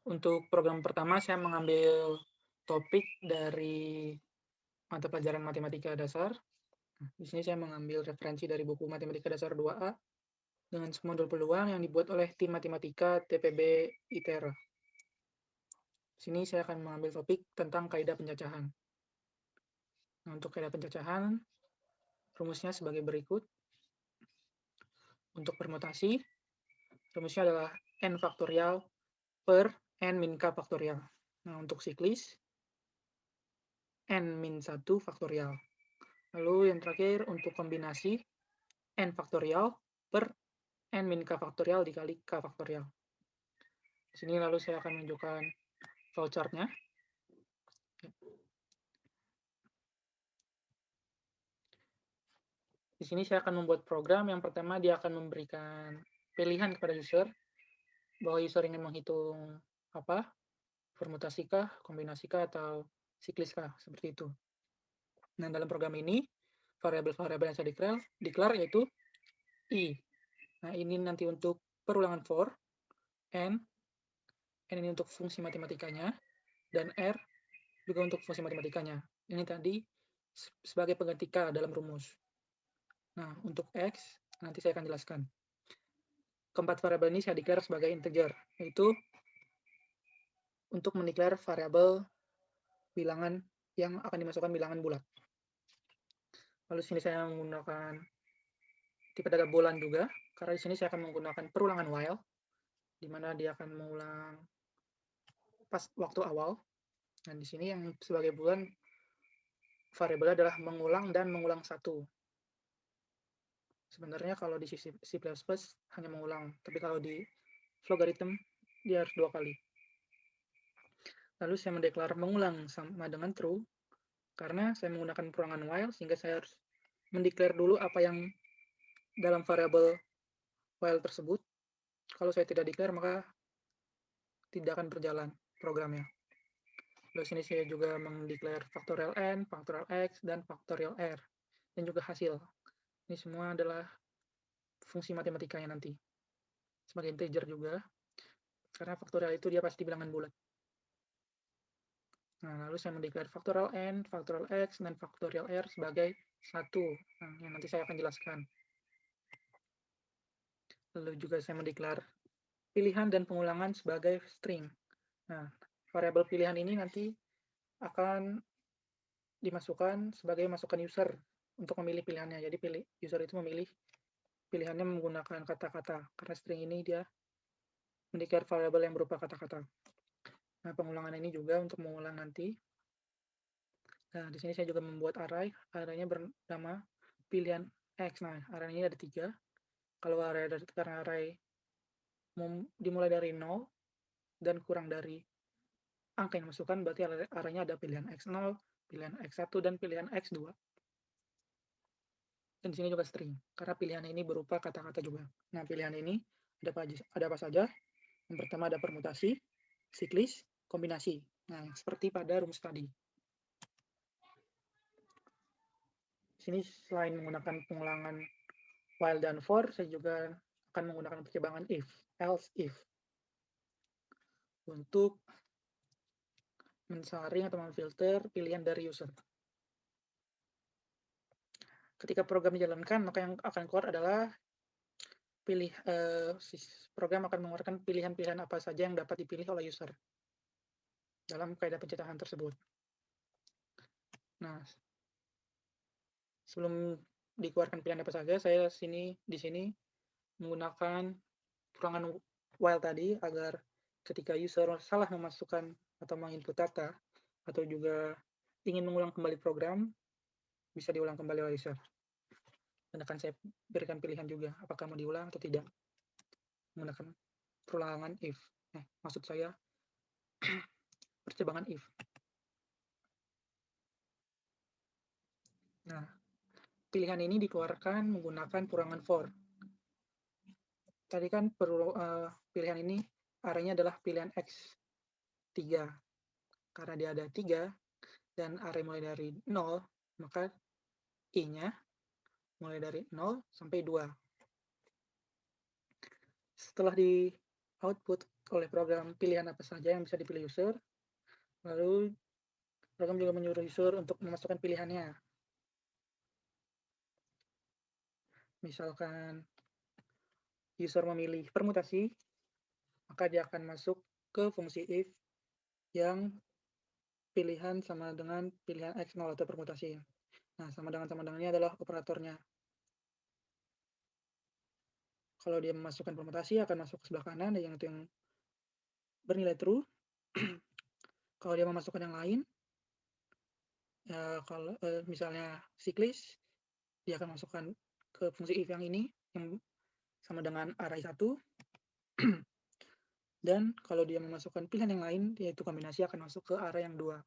Untuk program pertama saya mengambil topik dari mata pelajaran matematika dasar. Di sini saya mengambil referensi dari buku Matematika Dasar 2A dengan semodul peluang yang dibuat oleh tim matematika TPB ITERA. Di sini saya akan mengambil topik tentang kaidah pencacahan. Nah, untuk kaidah pencacahan, rumusnya sebagai berikut. Untuk permutasi, rumusnya adalah n faktorial per n min k faktorial. Nah, untuk siklis, n min 1 faktorial. Lalu yang terakhir untuk kombinasi, n faktorial per n min k faktorial dikali k faktorial. Di sini lalu saya akan menunjukkan flowchart-nya. Di sini saya akan membuat program. Yang pertama dia akan memberikan pilihan kepada user bahwa user ingin menghitung apa, permutasikah, kombinasikah, atau sikliskah, seperti itu. Nah, dalam program ini variabel-variabel yang saya declare yaitu i. Nah, ini nanti untuk perulangan for, n ini untuk fungsi matematikanya, dan r juga untuk fungsi matematikanya. Ini tadi sebagai pengganti k dalam rumus. Nah, untuk x nanti saya akan jelaskan. Keempat variabel ini saya declare sebagai integer, yaitu untuk mendeklar variabel bilangan yang akan dimasukkan bilangan bulat. Lalu sini saya menggunakan tipe data bulan juga, karena di sini saya akan menggunakan perulangan while, di mana dia akan mengulang pas waktu awal. Dan di sini yang sebagai bulan variabelnya adalah mengulang dan mengulang satu. Sebenarnya kalau di C++ hanya mengulang, tapi kalau di logarithm dia harus 2 kali. Lalu saya mendeklar mengulang sama dengan true, karena saya menggunakan perulangan while, sehingga saya harus mendeklar dulu apa yang dalam variabel while tersebut. Kalau saya tidak declare, maka tidak akan berjalan programnya. Lalu sini saya juga mendeklar faktorial n, faktorial x, dan faktorial r, dan juga hasil. Ini semua adalah fungsi matematikanya nanti. Sebagai integer juga, karena faktorial itu dia pasti bilangan bulat. Nah, lalu saya mendeklar faktorial n, faktorial x, dan faktorial r sebagai 1. Nah, yang nanti saya akan jelaskan. Lalu juga saya mendeklar pilihan dan pengulangan sebagai string. Nah, variabel pilihan ini nanti akan dimasukkan sebagai masukan user untuk memilih pilihannya. Jadi user itu memilih pilihannya menggunakan kata-kata, karena string ini dia mendeklar variabel yang berupa kata-kata. Nah, pengulangan ini juga untuk mengulang nanti. Nah, di sini saya juga membuat array-nya bernama pilihan x. Nah, array ini ada 3. Kalau karena array dimulai dari 0 dan kurang dari angka yang dimasukkan, berarti array-nya ada pilihan x0, pilihan x1, dan pilihan x2. Dan di sini juga string, karena pilihan ini berupa kata-kata juga. Nah, pilihan ini ada apa saja? Yang pertama ada permutasi, siklis, kombinasi. Nah, seperti pada rumus tadi. Di sini selain menggunakan pengulangan while dan for, saya juga akan menggunakan percebangan if, else if, untuk mensaring atau memfilter pilihan dari user. Ketika program dijalankan, maka yang akan keluar adalah program akan mengeluarkan pilihan-pilihan apa saja yang dapat dipilih oleh user dalam kaidah pencacahan tersebut. Nah, sebelum dikeluarkan pilihan apa saja, saya di sini menggunakan perulangan while tadi agar ketika user salah memasukkan atau menginput data atau juga ingin mengulang kembali program, bisa diulang kembali oleh user. Dan akan saya berikan pilihan juga apakah mau diulang atau tidak menggunakan perulangan if. Maksud saya percebangan if. Nah, pilihan ini dikeluarkan menggunakan perulangan for. Tadi kan pilihan ini arraynya adalah pilihan x3. Karena dia ada 3 dan array mulai dari 0, maka i-nya mulai dari 0 sampai 2. Setelah di output oleh program pilihan apa saja yang bisa dipilih user. Lalu program juga menyuruh user untuk memasukkan pilihannya. Misalkan user memilih permutasi, maka dia akan masuk ke fungsi if yang pilihan sama dengan pilihan X0 atau permutasi. Nah, sama dengannya adalah operatornya. Kalau dia memasukkan permutasi akan masuk ke sebelah kanan yang itu yang bernilai true. Kalau dia memasukkan yang lain, ya kalau misalnya siklis, dia akan masukkan ke fungsi if yang ini yang sama dengan array 1. Dan kalau dia memasukkan pilihan yang lain, yaitu kombinasi akan masuk ke array yang 2.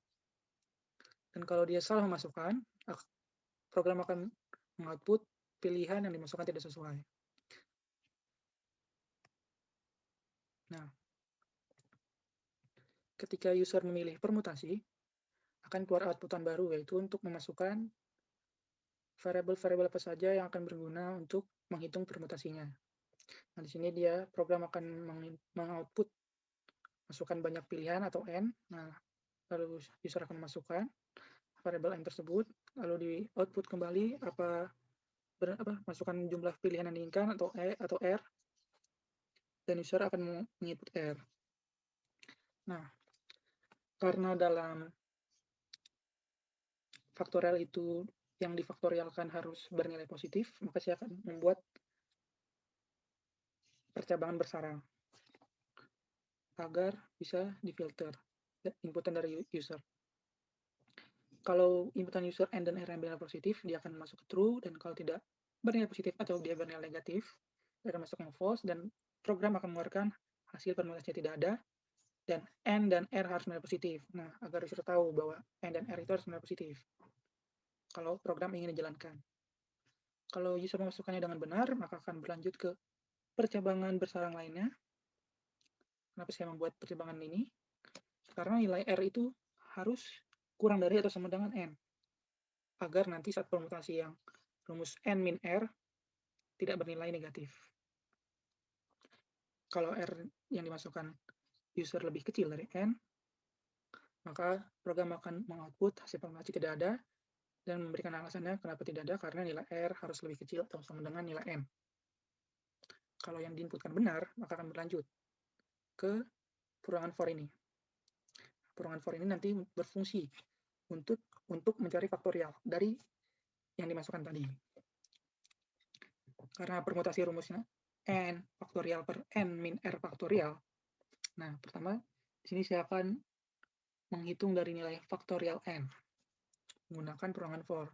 Dan kalau dia salah memasukkan, program akan mengoutput pilihan yang dimasukkan tidak sesuai. Nah, ketika user memilih permutasi, akan keluar outputan baru, yaitu untuk memasukkan variabel-variabel apa saja yang akan berguna untuk menghitung permutasinya. Nah, di sini dia program akan mengoutput masukkan banyak pilihan atau n. Nah, lalu user akan memasukkan variabel n tersebut, lalu di output kembali masukkan jumlah pilihan yang diinginkan atau r, dan user akan menginput r. Nah, karena dalam faktorial itu yang difaktorialkan harus bernilai positif, maka saya akan membuat percabangan bersarang agar bisa difilter inputan dari user. Kalau inputan user n dan r yang bernilai positif, dia akan masuk ke true, dan kalau tidak bernilai positif atau dia bernilai negatif, dia akan masuk yang false, dan program akan mengeluarkan hasil permutasinya tidak ada, dan n dan r harus bernilai positif. Nah, agar user tahu bahwa n dan r itu harus bernilai positif kalau program ingin dijalankan. Kalau user memasukkannya dengan benar, maka akan berlanjut ke percabangan bersarang lainnya. Kenapa saya membuat percabangan ini? Karena nilai R itu harus kurang dari atau sama dengan N. Agar nanti saat permutasi yang rumus N min R tidak bernilai negatif. Kalau R yang dimasukkan user lebih kecil dari N, maka program akan mengoutput hasil permutasi tidak ada, dan memberikan alasannya kenapa tidak ada, karena nilai R harus lebih kecil atau sama dengan nilai N. Kalau yang diinputkan benar, maka akan berlanjut ke perulangan for ini. Perulangan for ini nanti berfungsi untuk mencari faktorial dari yang dimasukkan tadi. Karena permutasi rumusnya n faktorial per n min r faktorial. Nah, pertama di sini saya akan menghitung dari nilai faktorial n menggunakan perulangan for.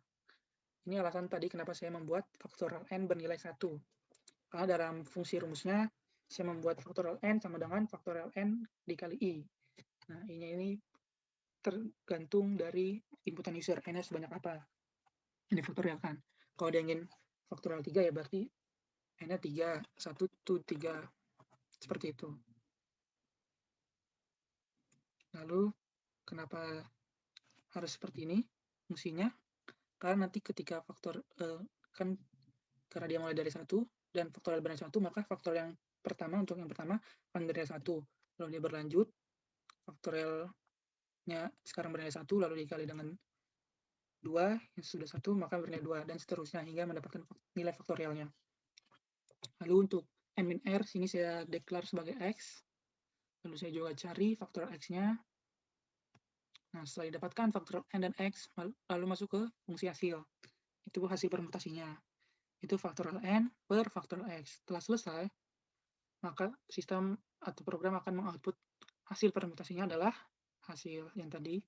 Ini alasan tadi kenapa saya membuat faktorial n bernilai 1. Karena dalam fungsi rumusnya saya membuat faktorial n sama dengan faktorial n dikali i. Nah, ini tergantung dari inputan user, n-nya sebanyak apa yang difaktorialkan. Kalau dia ingin faktorial 3 ya berarti n-nya 3, 1 to 3, seperti itu. Lalu kenapa harus seperti ini fungsinya? Karena nanti ketika faktor kan karena dia mulai dari 1 dan faktorial bernilai 1, maka faktor yang pertama untuk yang pertama akan bernilai 1. Lalu dia berlanjut faktorialnya sekarang bernilai 1 lalu dikali dengan 2 yang sudah 1 maka bernilai 2 dan seterusnya hingga mendapatkan nilai faktorialnya. Lalu untuk n min r sini saya declare sebagai x. Lalu saya juga cari faktorial x-nya. Nah, setelah didapatkan faktorial n dan x, lalu masuk ke fungsi hasil. Itu hasil permutasinya. Itu faktorial n per faktorial x. Setelah selesai, maka sistem atau program akan mengoutput hasil permutasinya adalah hasil yang tadi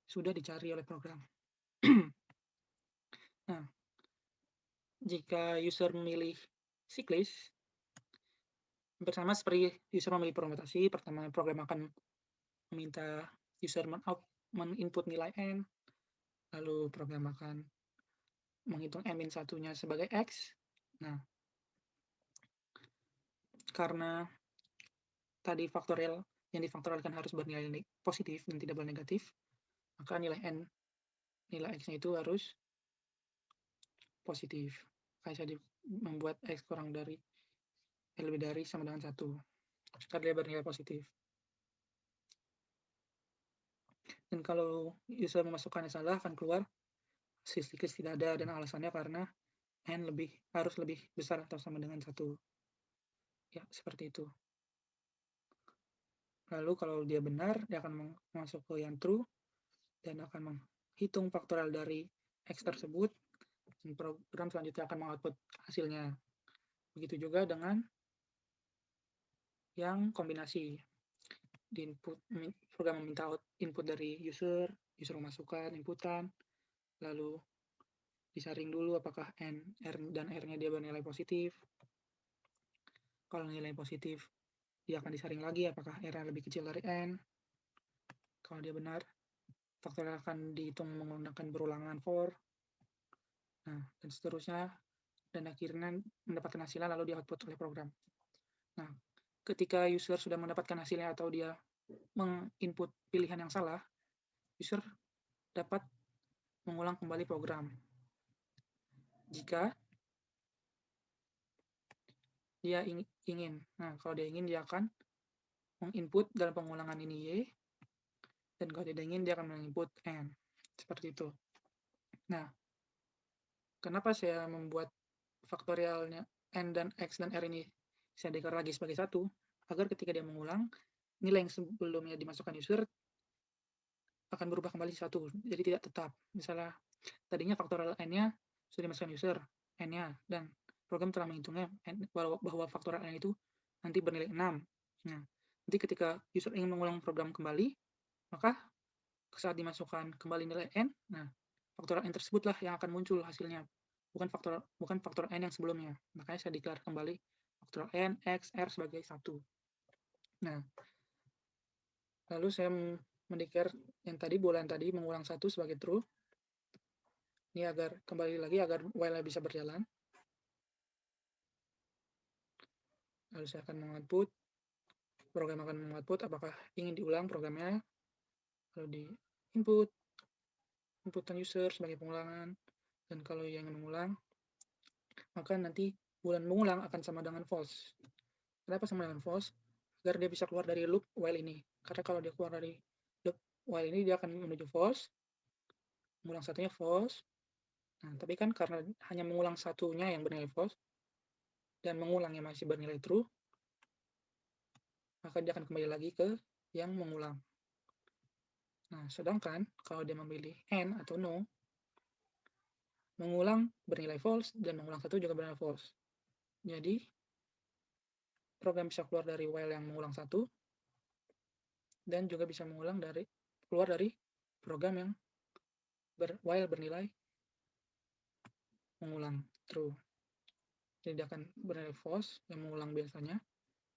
sudah dicari oleh program. Nah, jika user memilih siklis, bersama seperti user memilih permutasi, pertama program akan meminta user men-input nilai n, lalu program akan menghitung n-1-nya sebagai x. Nah, karena tadi faktorial yang difaktorialkan harus bernilai positif dan tidak boleh negatif, maka nilai x-nya itu harus positif. Kayak saya membuat x kurang dari lebih dari sama dengan 1. karena dia bernilai positif. Dan kalau user memasukkannya salah akan keluar list tidak ada, dan alasannya karena n harus lebih besar atau sama dengan 1. Ya, seperti itu. Lalu kalau dia benar, dia akan masuk ke yang true dan akan menghitung faktorial dari X tersebut, dan program selanjutnya akan mengoutput hasilnya. Begitu juga dengan yang kombinasi. Di input, program meminta input dari user memasukkan inputan, lalu disaring dulu apakah N, R, dan R-nya dia bernilai positif. Kalau nilai positif, dia akan disaring lagi apakah R-nya lebih kecil dari N. Kalau dia benar, faktorial akan dihitung menggunakan berulangan for. Nah, dan seterusnya, dan akhirnya mendapatkan hasilnya lalu di output oleh program. Nah, ketika user sudah mendapatkan hasilnya atau dia menginput pilihan yang salah, user dapat mengulang kembali program. Jika dia ingin. Nah, kalau dia ingin, dia akan menginput dalam pengulangan ini Y, dan kalau tidak ingin, dia akan menginput N. Seperti itu. Nah, kenapa saya membuat faktorialnya N dan X dan R ini saya declare lagi sebagai 1, agar ketika dia mengulang, nilai yang sebelumnya dimasukkan user akan berubah kembali 1, jadi tidak tetap. Misalnya, tadinya faktorial N-nya sudah dimasukkan user, N-nya, dan program telah menghitungnya bahwa faktorial N itu nanti bernilai 6. Nah, nanti ketika user ingin mengulang program kembali, maka saat dimasukkan kembali nilai N, nah faktorial N tersebutlah yang akan muncul hasilnya, bukan faktor N yang sebelumnya. Makanya saya declare kembali faktorial N, X, R sebagai 1. Nah, lalu saya mendeclare yang tadi, bolan tadi mengulang 1 sebagai true. Ini agar kembali lagi agar while bisa berjalan. Lalu saya akan mengoutput, program akan mengoutput apakah ingin diulang programnya, lalu di inputan user sebagai pengulangan, dan kalau yang mengulang, maka nanti bulan mengulang akan sama dengan false. Kenapa sama dengan false? Agar dia bisa keluar dari loop while ini. Karena kalau dia keluar dari loop while ini, dia akan menuju false, mengulang satunya false. Nah, tapi kan karena hanya mengulang satunya yang bernilai false, dan mengulangnya masih bernilai true, maka dia akan kembali lagi ke yang mengulang. Nah, sedangkan kalau dia memilih N atau no, mengulang bernilai false dan mengulang satu juga bernilai false. Jadi, program bisa keluar dari while yang mengulang satu, dan juga bisa keluar dari program yang while bernilai mengulang true. Jadi dia akan bernilai false yang mengulang biasanya,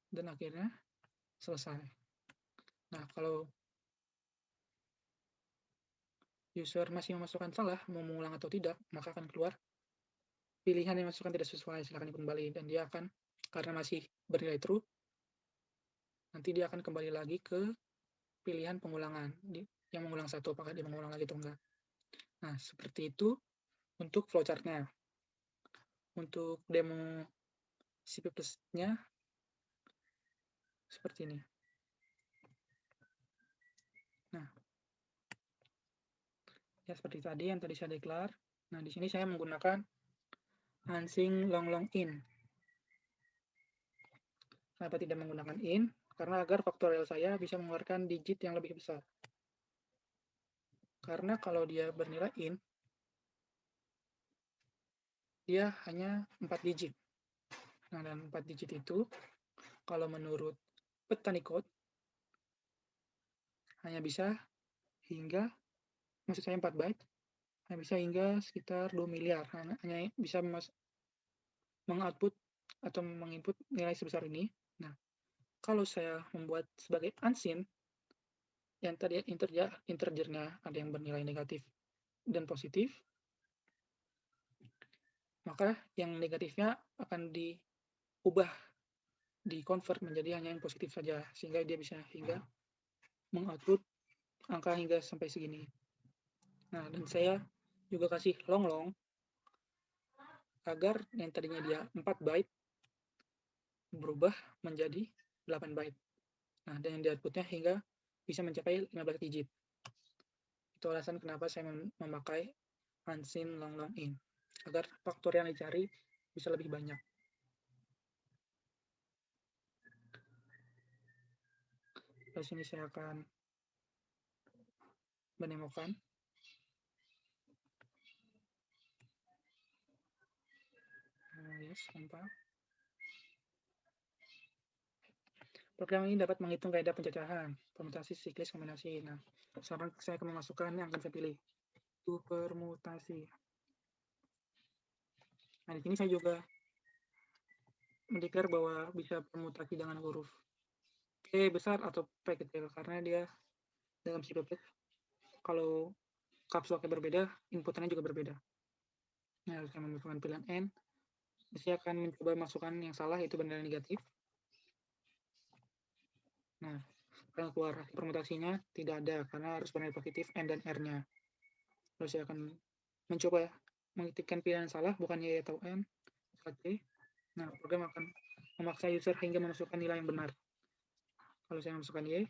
dan akhirnya selesai. Nah, kalau user masih memasukkan salah, mau mengulang atau tidak, maka akan keluar pilihan yang masukkan tidak sesuai, silakan kembali, dan dia akan, karena masih bernilai true, nanti dia akan kembali lagi ke pilihan pengulangan, yang mengulang satu, apakah dia mengulang lagi atau enggak. Nah, seperti itu untuk flowchart-nya. Untuk demo C++-nya seperti ini. Nah, ya seperti tadi yang tadi saya declare. Nah, di sini saya menggunakan unsync long in. Kenapa tidak menggunakan in? Karena agar faktorial saya bisa mengeluarkan digit yang lebih besar. Karena kalau dia bernilai in, dia hanya 4 digit. Nah, dan 4 digit itu, kalau menurut petani code, hanya bisa hingga, maksud saya 4 byte, hanya bisa hingga sekitar 2 miliar. Hanya bisa mengoutput atau menginput nilai sebesar ini. Nah, kalau saya membuat sebagai unsync, yang tadi integernya ada yang bernilai negatif dan positif, maka yang negatifnya akan diubah, di-convert menjadi hanya yang positif saja, sehingga dia bisa hingga mengoutput angka hingga sampai segini. Nah, dan saya juga kasih long agar yang tadinya dia 4 byte berubah menjadi 8 byte. Nah, dan yang di output-nya hingga bisa mencapai 15 digit. Itu alasan kenapa saya memakai unseen long long int, agar faktor yang dicari bisa lebih banyak. Di sini saya akan menemukan yes, nampak. Program ini dapat menghitung kaidah pencacahan, permutasi, siklis, kombinasi. Nah, sekarang saya akan memasukkan yang akan saya pilih. Itu permutasi. Nah, di sini saya juga mendeklar bahwa bisa permutasi dengan huruf P besar atau P kecil, karena dia dalam C++ kalau caps lock-nya berbeda, inputannya juga berbeda. Nah, saya memasukkan pilihan N. Saya akan mencoba masukkan yang salah, yaitu benda negatif. Nah, kalau keluar permutasinya tidak ada, karena harus benda positif N dan R-nya. Lalu saya akan mencoba mengetikkan pilihan salah, bukan Y atau N, C. Nah, program akan memaksa user hingga memasukkan nilai yang benar. Kalau saya masukkan Y,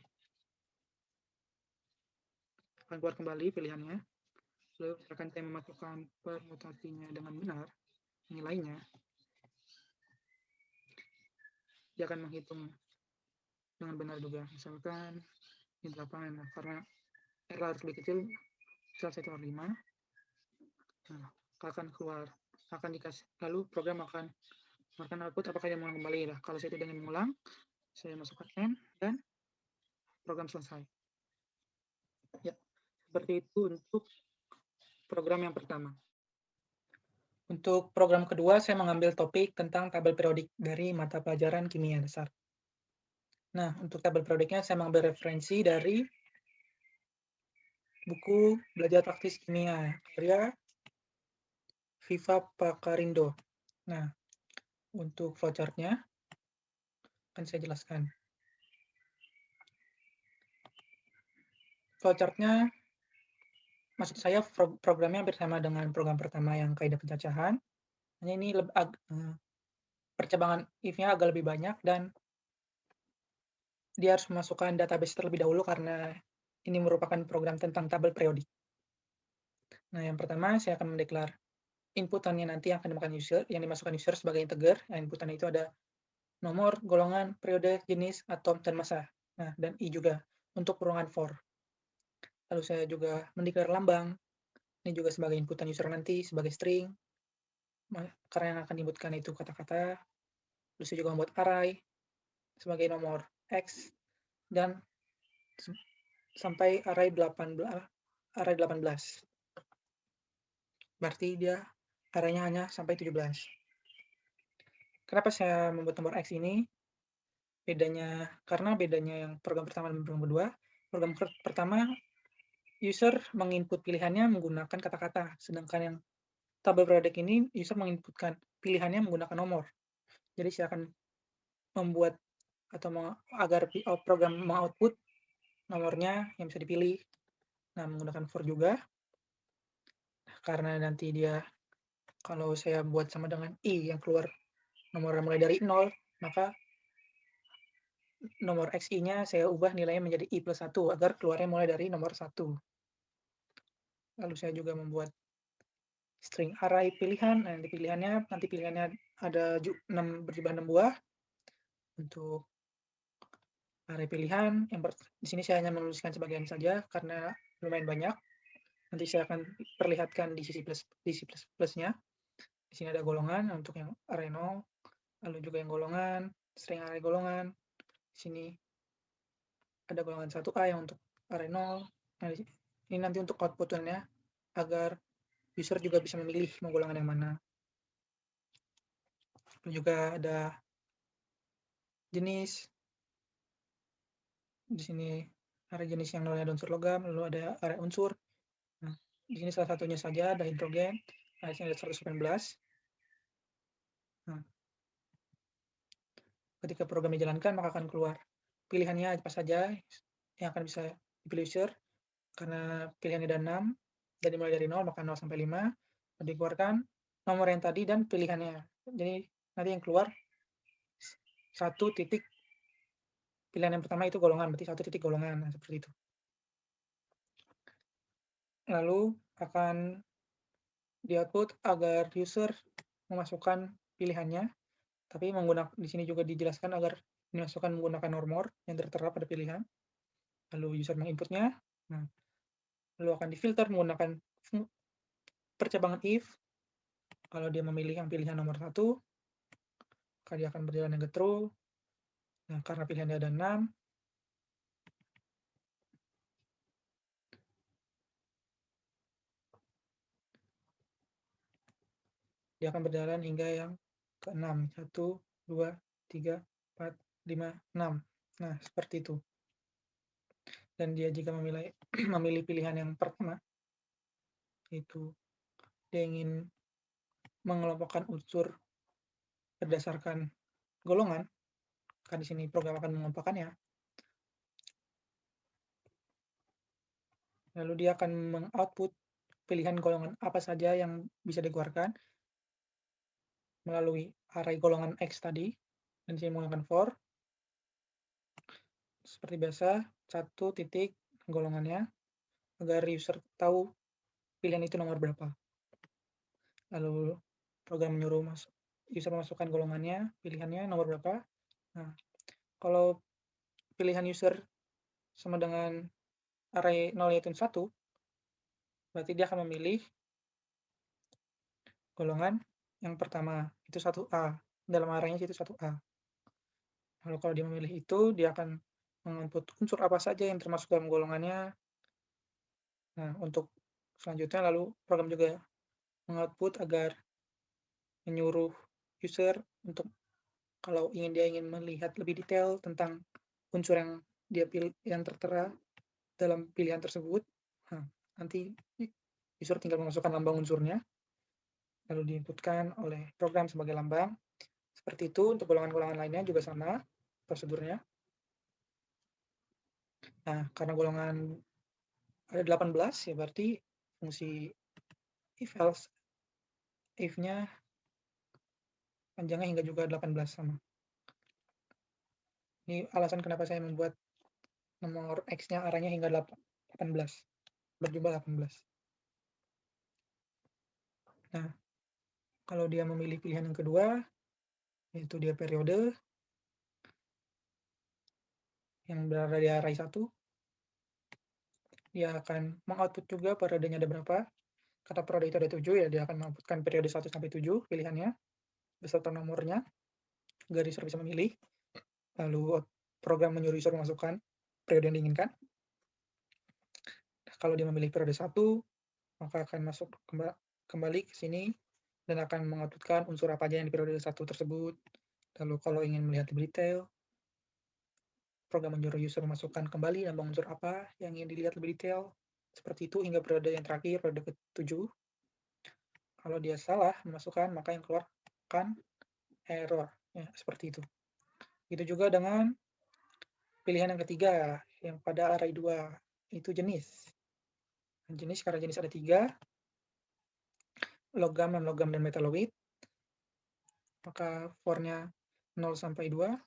akan keluar kembali pilihannya. Lalu akan saya memasukkan permutasinya dengan benar, nilainya, dia akan menghitung dengan benar juga. Misalkan ini 8, nah, karena R harus lebih kecil, misal 1/5, nah, akan keluar, akan dikasih, lalu program akan mengeluarkan output apakah dia mengulang kembali. Nah, kalau saya tidak ingin mengulang, saya masukkan N dan program selesai. Ya, seperti itu untuk program yang pertama. Untuk program kedua, saya mengambil topik tentang tabel periodik dari mata pelajaran kimia dasar. Nah, untuk tabel periodiknya saya mengambil referensi dari buku Belajar Praktis Kimia, karya Viva Pakarindo. Nah, untuk flowchart-nya akan saya jelaskan. Flowchart-nya, maksud saya programnya hampir sama dengan program pertama yang kaidah pencacahan. Hanya ini percabangan if-nya agak lebih banyak dan dia harus memasukkan database terlebih dahulu karena ini merupakan program tentang tabel periodik. Nah, yang pertama saya akan mendeklar inputannya nanti yang akan dimasukkan user sebagai integer. Nah, inputannya itu ada nomor, golongan, periode, jenis, atom, dan massa. Nah, dan I juga untuk ruangan for. Lalu saya juga mendeklar lambang. Ini juga sebagai inputan user nanti sebagai string. Karena yang akan diinputkan itu kata-kata. Lalu saya juga membuat array sebagai nomor X dan sampai array 18. Berarti dia arraynya hanya sampai 17. Kenapa saya membuat nomor X ini? Karena bedanya yang program pertama dan program kedua. Program pertama, user menginput pilihannya menggunakan kata-kata, sedangkan yang tabel periodik ini, user menginputkan pilihannya menggunakan nomor. Jadi saya akan membuat atau agar program mengoutput nomornya yang bisa dipilih. Nah, menggunakan for juga, karena nanti dia, kalau saya buat sama dengan I yang keluar nomor mulai dari 0, maka nomor XI-nya saya ubah nilainya menjadi I plus 1 agar keluarnya mulai dari nomor 1. Lalu saya juga membuat string array pilihan. Nah, nanti pilihannya ada 6 6 buah. Untuk array pilihan, di sini saya hanya menuliskan sebagian saja karena lumayan banyak. Nanti saya akan perlihatkan di C++-nya. Di sini ada golongan untuk yang array 0, lalu juga yang golongan, string array golongan. Di sini ada golongan 1A yang untuk array 0. Nah, ini nanti untuk output-nya agar user juga bisa memilih mau golongan yang mana. Lalu juga ada jenis. Di sini array jenis yang nolnya ada unsur logam, lalu ada array unsur. Nah, di sini salah satunya saja ada hidrogen. Nah, di sini ada 119. Nah, ketika program dijalankan, maka akan keluar pilihannya apa saja yang akan bisa dipilih user. Karena pilihannya ada 6, dan dimulai dari 0, maka 0 sampai 5. Dikeluarkan nomor yang tadi dan pilihannya. Jadi nanti yang keluar 1 titik pilihan yang pertama itu golongan, berarti satu titik golongan, nah seperti itu. Lalu akan di-output agar user memasukkan pilihannya, tapi di sini juga dijelaskan agar dimasukkan menggunakan nomor yang tertera pada pilihan. Lalu user menginputnya, nah, lalu akan difilter menggunakan percabangan if. Kalau dia memilih yang pilihan nomor 1, maka dia akan berjalan dengan true. Nah, karena pilihannya ada 6, dia akan berjalan hingga yang ke-6. 1, 2, 3, 4, 5, 6. Nah, seperti itu. Dan dia jika memilih pilihan yang pertama, itu dia ingin mengelompokkan unsur berdasarkan golongan, kan di sini program akan mengelompokkannya. Lalu dia akan meng-output pilihan golongan apa saja yang bisa dikeluarkan melalui array golongan X tadi, dan sini menggunakan for. Seperti biasa, satu titik golongannya, agar user tahu pilihan itu nomor berapa. Lalu program menyuruh user memasukkan golongannya, pilihannya nomor berapa. Nah, kalau pilihan user sama dengan array 0 yaitu 1, berarti dia akan memilih golongan yang pertama, itu 1A. Dalam arraynya itu 1A. Lalu kalau dia memilih itu, dia akan menginput unsur apa saja yang termasuk dalam golongannya. Nah, untuk selanjutnya lalu program juga mengoutput agar menyuruh user untuk kalau dia ingin melihat lebih detail tentang unsur yang dia pilih yang tertera dalam pilihan tersebut. Nah, nanti user tinggal memasukkan lambang unsurnya, lalu diinputkan oleh program sebagai lambang. Seperti itu untuk golongan-golongan lainnya juga sama prosedurnya. Nah, karena golongan ada 18, ya berarti fungsi if-else, if-nya panjangnya hingga juga 18 sama. Ini alasan kenapa saya membuat nomor X-nya arahnya hingga 18, berjumlah 18. Nah, kalau dia memilih pilihan yang kedua, yaitu dia periode, yang berada di array 1, dia akan mengoutput juga periodenya ada berapa. Kata periode itu ada 7, ya dia akan mengoutputkan periode 1 sampai 7 pilihannya, beserta nomornya, agar user bisa memilih. Lalu program menyuruh user memasukkan periode yang diinginkan. Kalau dia memilih periode 1, maka akan masuk kembali ke sini dan akan mengoutputkan unsur apa aja yang di periode 1 tersebut. Lalu kalau ingin melihat lebih detail, program menyuruh user memasukkan kembali lambang unsur apa yang ingin dilihat lebih detail. Seperti itu hingga periode yang terakhir, periode ke-7. Kalau dia salah memasukkan, maka yang keluar akan error. Ya, seperti itu. Itu juga dengan pilihan yang ketiga, yang pada array 2, itu jenis. Jenis, karena jenis ada 3, logam, non-logam, dan metaloid. Maka for-nya 0 sampai 2.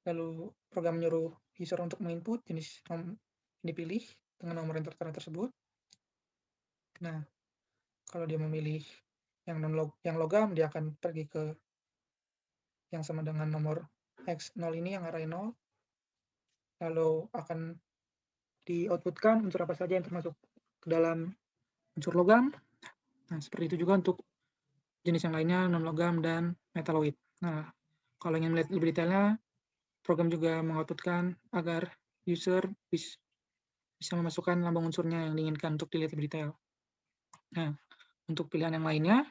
Lalu program menyuruh user untuk menginput jenis yang dipilih dengan nomor yang tertera tersebut. Nah, kalau dia memilih yang logam, dia akan pergi ke yang sama dengan nomor X0 ini, yang array 0. Lalu akan di-outputkan unsur apa saja yang termasuk ke dalam unsur logam. Nah, seperti itu juga untuk jenis yang lainnya, non-logam dan metaloid. Nah, kalau ingin melihat lebih detailnya, program juga mengoutputkan agar user bisa memasukkan lambang unsurnya yang diinginkan untuk dilihat lebih detail. Nah, untuk pilihan yang lainnya,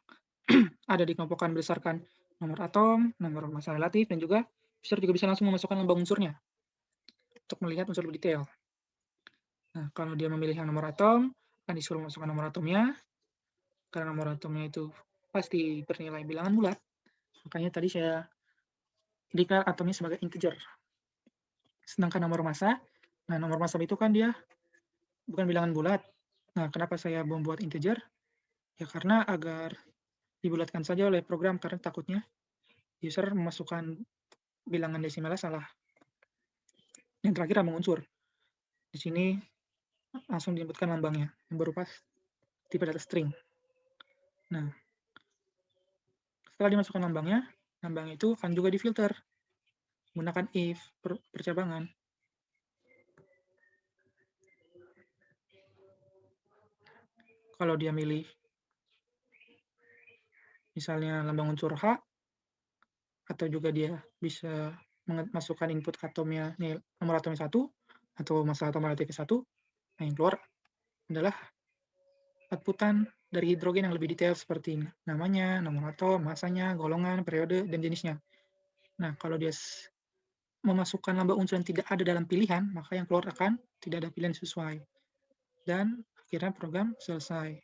ada dikelompokkan berdasarkan nomor atom, nomor massa relatif, dan juga user juga bisa langsung memasukkan lambang unsurnya untuk melihat unsur lebih detail. Nah, kalau dia memilih yang nomor atom, akan disuruh memasukkan nomor atomnya. Karena nomor atomnya itu pasti bernilai bilangan bulat, makanya tadi saya declare atomnya sebagai integer. Sedangkan nomor massa, nah nomor massa itu kan dia bukan bilangan bulat. Nah, kenapa saya membuat integer? Ya karena agar dibulatkan saja oleh program, karena takutnya user memasukkan bilangan desimalnya salah. Yang terakhir lambang unsur. Di sini langsung diinputkan lambangnya yang berupa tipe data string. Nah, setelah dimasukkan lambangnya itu akan juga difilter menggunakan if percabangan. Kalau dia milih misalnya lambang unsur H, atau juga dia bisa masukkan input atomnya, nomor atomnya 1, atau masalah atom relatif 1, nah yang keluar adalah outputan dari hidrogen yang lebih detail seperti namanya, nomor atom, masanya, golongan, periode, dan jenisnya. Nah, kalau dia memasukkan lambang unsur yang tidak ada dalam pilihan, maka yang keluar akan tidak ada pilihan sesuai. Dan akhirnya program selesai.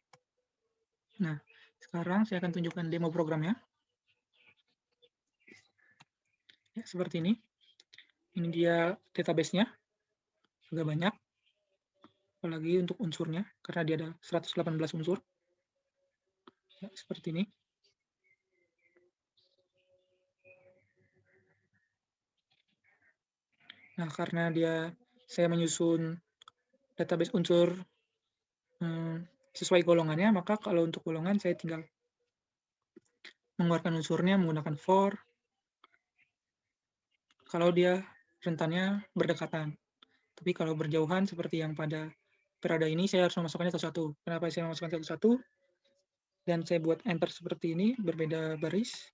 Nah, sekarang saya akan tunjukkan demo programnya. Ya, seperti ini. Ini dia database-nya. Agak banyak. Apalagi untuk unsurnya, karena dia ada 118 unsur. Ya, seperti ini. Nah, karena saya menyusun database unsur sesuai golongannya, maka kalau untuk golongan saya tinggal mengeluarkan unsurnya menggunakan for kalau dia rentannya berdekatan. Tapi kalau berjauhan seperti yang pada periode ini, saya harus memasukkannya satu-satu. Kenapa saya memasukkan satu-satu? Dan saya buat enter seperti ini, berbeda baris.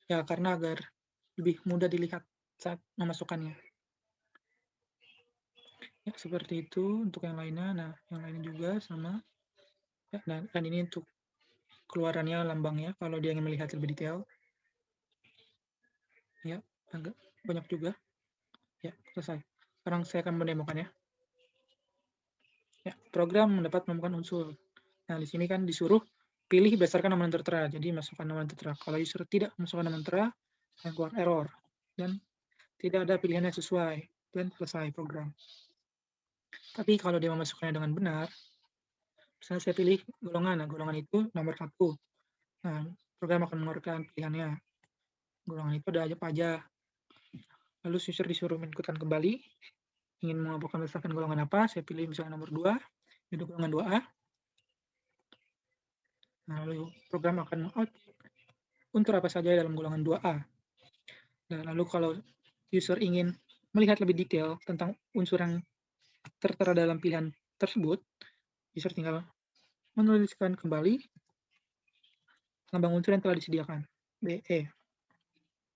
Ya, karena agar lebih mudah dilihat saat memasukkannya. Ya, seperti itu untuk yang lainnya. Nah, yang lainnya juga sama. Ya, dan ini untuk keluarannya lambangnya kalau dia ingin melihat lebih detail. Ya, agak banyak juga. Ya, selesai. Sekarang saya akan mendemokannya. Ya, program mendapat menemukan unsur. Nah, di sini kan disuruh pilih berdasarkan nama yang tertera. Jadi masukkan nama yang tertera. Kalau user tidak masukkan nama yang tertera, akan keluar error. Dan tidak ada pilihan yang sesuai. Dan selesai program. Tapi kalau dia memasukkannya dengan benar, misalnya saya pilih golongan. Nah, golongan itu nomor 1. Nah, program akan mengeluarkan pilihannya. Golongan itu ada apa aja. Lalu user disuruh menginputkan kembali. Ingin mengelompokkan berdasarkan golongan apa, saya pilih misalnya nomor 2, itu golongan 2A. Nah, lalu program akan out unsur apa saja dalam golongan 2A. Nah, lalu kalau user ingin melihat lebih detail tentang unsur yang tertera dalam pilihan tersebut, user tinggal menuliskan kembali lambang unsur yang telah disediakan, BE.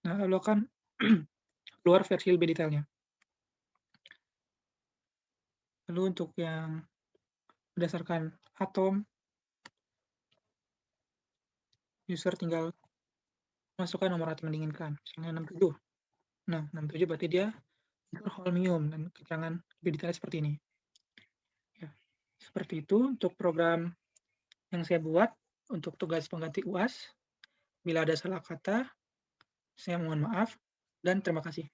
Nah, lalu akan keluar versi lebih detailnya. Lalu untuk yang berdasarkan atom, user tinggal masukkan nomor atom yang diinginkan, misalnya 67. Nah, 67 berarti dia holmium dan keterangan lebih detailnya seperti ini. Ya, seperti itu untuk program yang saya buat untuk tugas pengganti UAS. Bila ada salah kata, saya mohon maaf dan terima kasih.